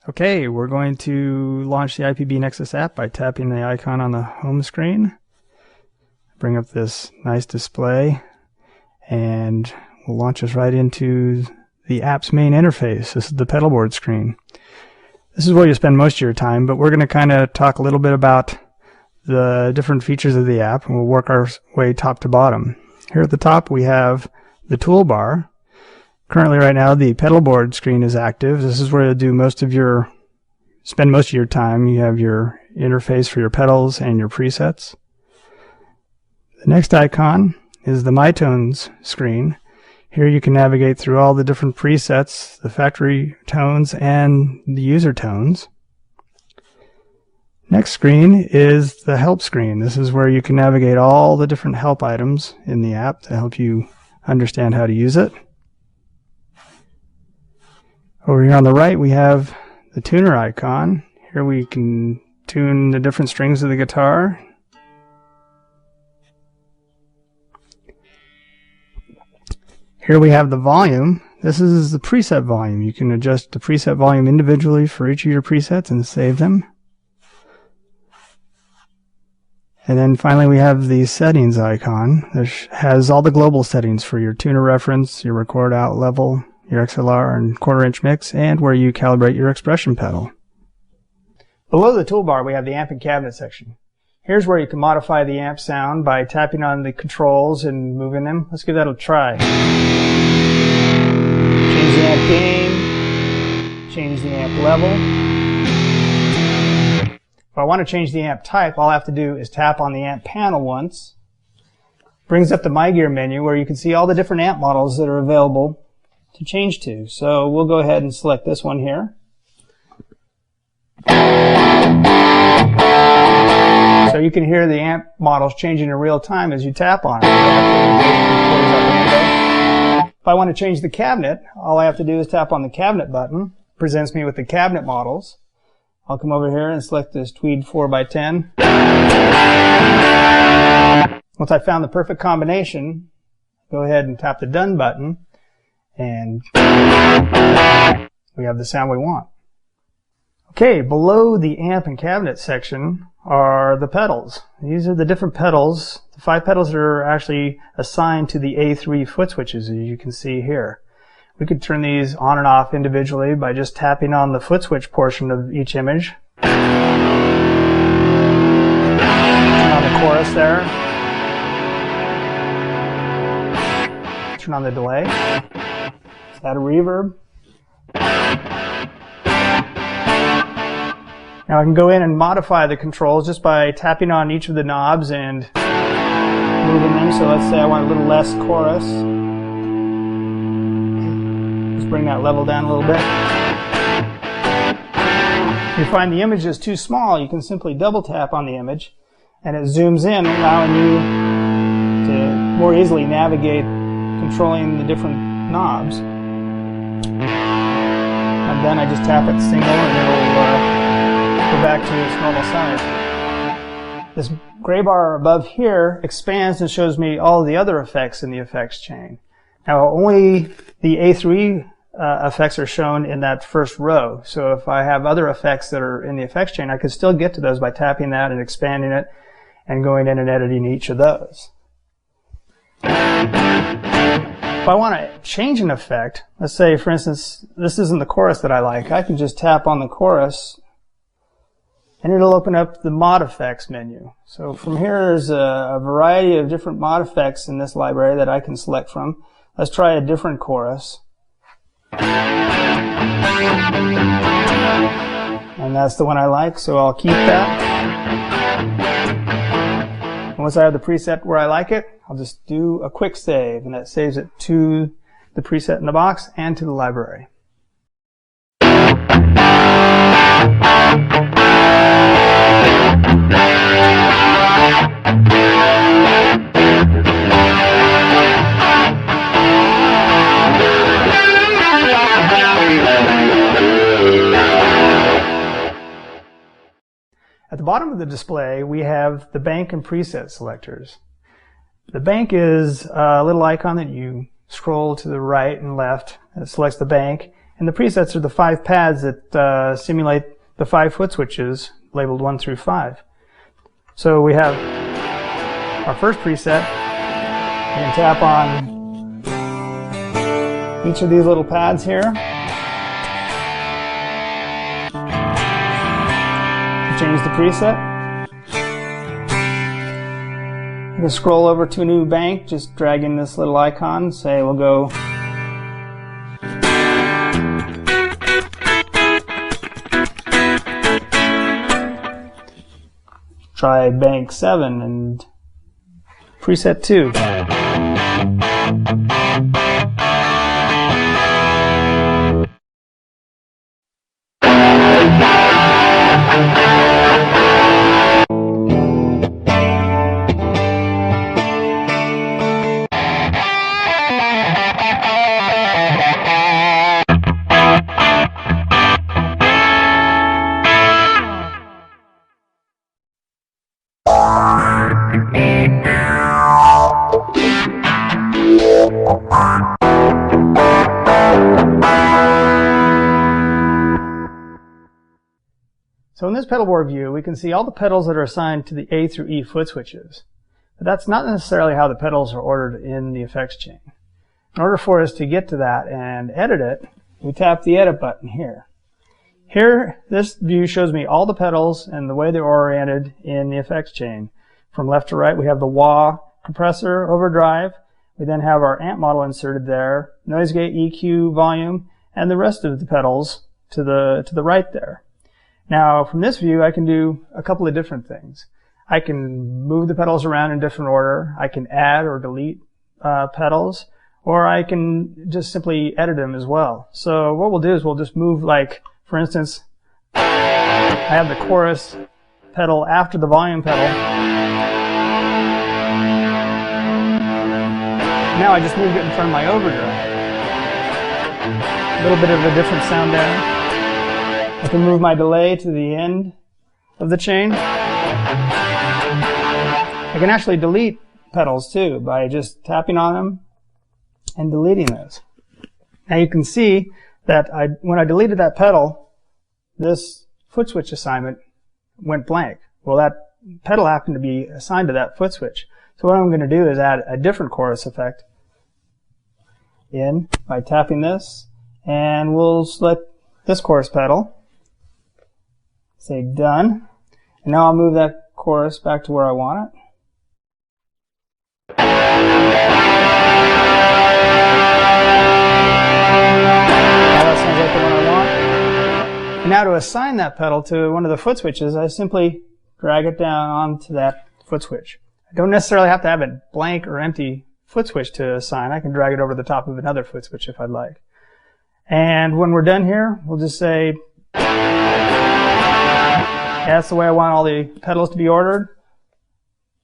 Okay, we're going to launch the IPB Nexus app by tapping the icon on the home screen. Bring up this nice display, and we'll launch us right into the app's main interface. This is the pedalboard screen. This is where you spend most of your time, but we're going to kind of talk a little bit about the different features of the app, and we'll work our way top to bottom. Here at the top we have the toolbar. Currently right now the pedalboard screen is active. This is where you spend most of your time. You have your interface for your pedals and your presets. The next icon is the My Tones screen. Here you can navigate through all the different presets, the factory tones and the user tones. Next screen is the help screen. This is where you can navigate all the different help items in the app to help you understand how to use it. Over here on the right we have the tuner icon. Here we can tune the different strings of the guitar. Here we have the volume. This is the preset volume. You can adjust the preset volume individually for each of your presets and save them. And then finally we have the settings icon. This has all the global settings for your tuner reference, your record out level, your XLR and quarter-inch mix, and where you calibrate your expression pedal. Below the toolbar we have the amp and cabinet section. Here's where you can modify the amp sound by tapping on the controls and moving them. Let's give that a try. Change the amp gain, change the amp level. If I want to change the amp type, all I have to do is tap on the amp panel once. Brings up the My Gear menu where you can see all the different amp models that are available to change to. So we'll go ahead and select this one here. So you can hear the amp models changing in real time as you tap on it. If I want to change the cabinet, all I have to do is tap on the cabinet button. It presents me with the cabinet models. I'll come over here and select this Tweed 4x10. Once I found the perfect combination, go ahead and tap the Done button, and we have the sound we want. Okay, below the amp and cabinet section are the pedals. These are the different pedals. The 5 pedals that are actually assigned to the A3 foot switches, as you can see here. We could turn these on and off individually by just tapping on the foot switch portion of each image. Turn on the chorus there. Turn on the delay. Add a reverb. Now I can go in and modify the controls just by tapping on each of the knobs and moving them. So let's say I want a little less chorus. Let's bring that level down a little bit. If you find the image is too small, you can simply double tap on the image and it zooms in, allowing you to more easily navigate controlling the different knobs. And then I just tap it single and it'll go back to its normal size. This gray bar above here expands and shows me all of the other effects in the effects chain. Now only the A3 effects are shown in that first row. So if I have other effects that are in the effects chain, I could still get to those by tapping that and expanding it and going in and editing each of those. If I want to change an effect, let's say for instance this isn't the chorus that I like, I can just tap on the chorus and it'll open up the mod effects menu. So from here is a variety of different mod effects in this library that I can select from. Let's try a different chorus. And that's the one I like, so I'll keep that. And once I have the preset where I like it, I'll just do a quick save, and that saves it to the preset in the box and to the library. At the bottom of the display, we have the bank and preset selectors. The bank is a little icon that you scroll to the right and left. It selects the bank. And the presets are the 5 pads that simulate the 5 foot switches labeled 1 through 5. So we have our first preset. You can tap on each of these little pads here. Change the preset. You can scroll over to a new bank, just dragging this little icon. Say we'll go try bank 7 and preset 2. So in this pedalboard view, we can see all the pedals that are assigned to the A through E foot switches. But that's not necessarily how the pedals are ordered in the effects chain. In order for us to get to that and edit it, we tap the edit button here. Here, this view shows me all the pedals and the way they're oriented in the effects chain. From left to right, we have the wah, compressor, overdrive. We then have our amp model inserted there, noise gate, EQ, volume, and the rest of the pedals to the right there. Now, from this view, I can do a couple of different things. I can move the pedals around in different order. I can add or delete pedals, or I can just simply edit them as well. So what we'll do is we'll just move, like, for instance, I have the chorus pedal after the volume pedal. Now I just moved it in front of my overdrive. A little bit of a different sound there. I can move my delay to the end of the chain. I can actually delete pedals too by just tapping on them and deleting those. Now you can see that when I deleted that pedal, this foot switch assignment went blank. Well, that pedal happened to be assigned to that foot switch. So what I'm going to do is add a different chorus effect in by tapping this, and we'll select this chorus pedal. Say done. And now I'll move that chorus back to where I want it. Now that sounds like the one I want. And now to assign that pedal to one of the foot switches, I simply drag it down onto that foot switch. I don't necessarily have to have a blank or empty foot switch to assign. I can drag it over the top of another foot switch if I'd like. And when we're done here, we'll just say, that's the way I want all the pedals to be ordered.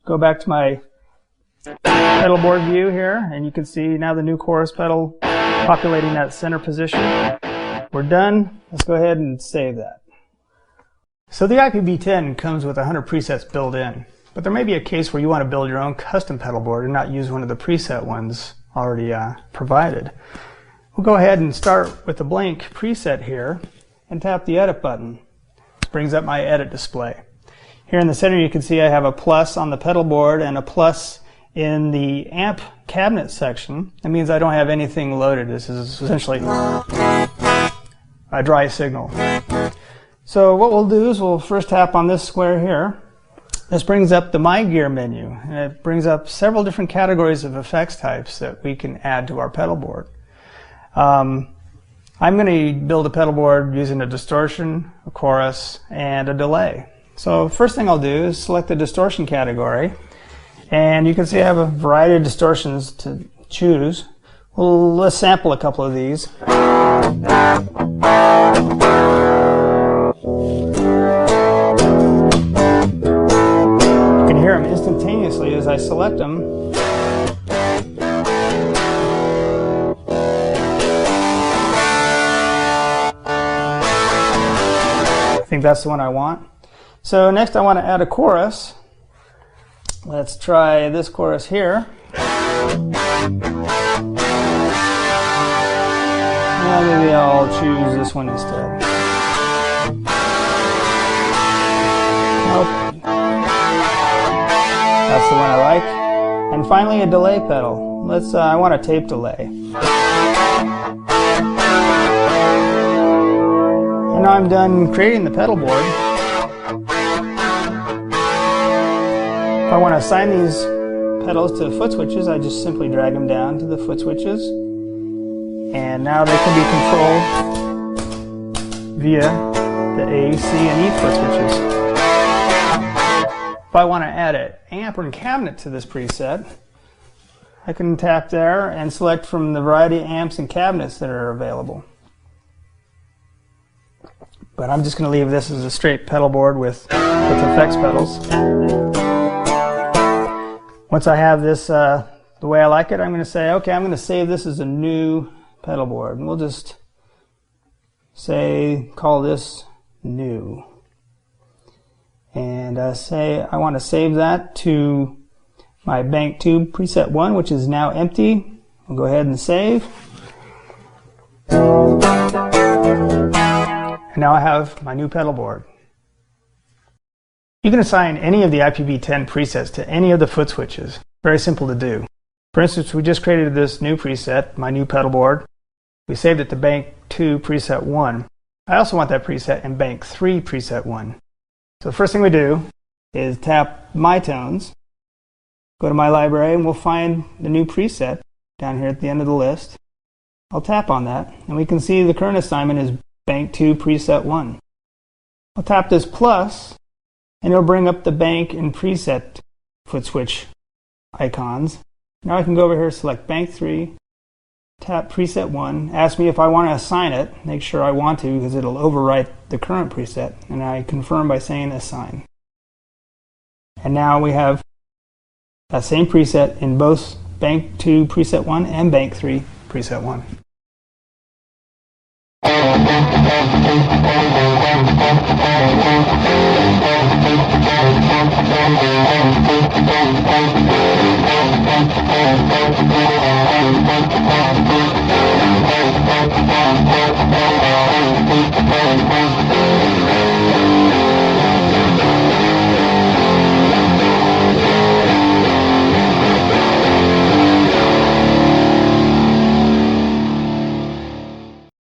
Go back to my pedalboard view here, and you can see now the new chorus pedal populating that center position. We're done. Let's go ahead and save that. So the iPB-10 comes with 100 presets built in, but there may be a case where you want to build your own custom pedalboard and not use one of the preset ones already provided. We'll go ahead and start with the blank preset here and tap the edit button. Brings up my edit display. Here in the center you can see I have a plus on the pedal board and a plus in the amp cabinet section. That means I don't have anything loaded. This is essentially a dry signal. So what we'll do is we'll first tap on this square here. This brings up the My Gear menu, and it brings up several different categories of effects types that we can add to our pedal board. I'm going to build a pedal board using a distortion, a chorus, and a delay. So first thing I'll do is select the distortion category, and you can see I have a variety of distortions to choose. Well, let's sample a couple of these. You can hear them instantaneously as I select them. think that's the one I want. So next I want to add a chorus. Let's try this chorus here. Well, maybe I'll choose this one instead. Nope. That's the one I like. And finally, a delay pedal. I want a tape delay. And now I'm done creating the pedal board. If I want to assign these pedals to foot switches, I just simply drag them down to the foot switches. And now they can be controlled via the A, C, and E foot switches. If I want to add an amp and cabinet to this preset, I can tap there and select from the variety of amps and cabinets that are available. But I'm just going to leave this as a straight pedal board with effects pedals. Once I have this the way I like it, I'm going to say, okay, I'm going to save this as a new pedal board. And we'll just call this new. And say I want to save that to my bank tube preset 1, which is now empty. We'll go ahead and save. And now I have my new pedal board. You can assign any of the iPB-10 presets to any of the foot switches. Very simple to do. For instance, we just created this new preset, my new pedal board. We saved it to bank 2 preset 1. I also want that preset in bank 3 preset 1. So the first thing we do is tap My Tones, go to my library, and we'll find the new preset down here at the end of the list. I'll tap on that, and we can see the current assignment is bank 2 preset 1. I'll tap this plus, and it'll bring up the bank and preset foot switch icons. Now I can go over here, select bank 3, tap preset 1, ask me if I want to assign it, make sure I want to because it'll overwrite the current preset, and I confirm by saying assign. And now we have that same preset in both bank 2 preset 1 and bank 3 preset 1.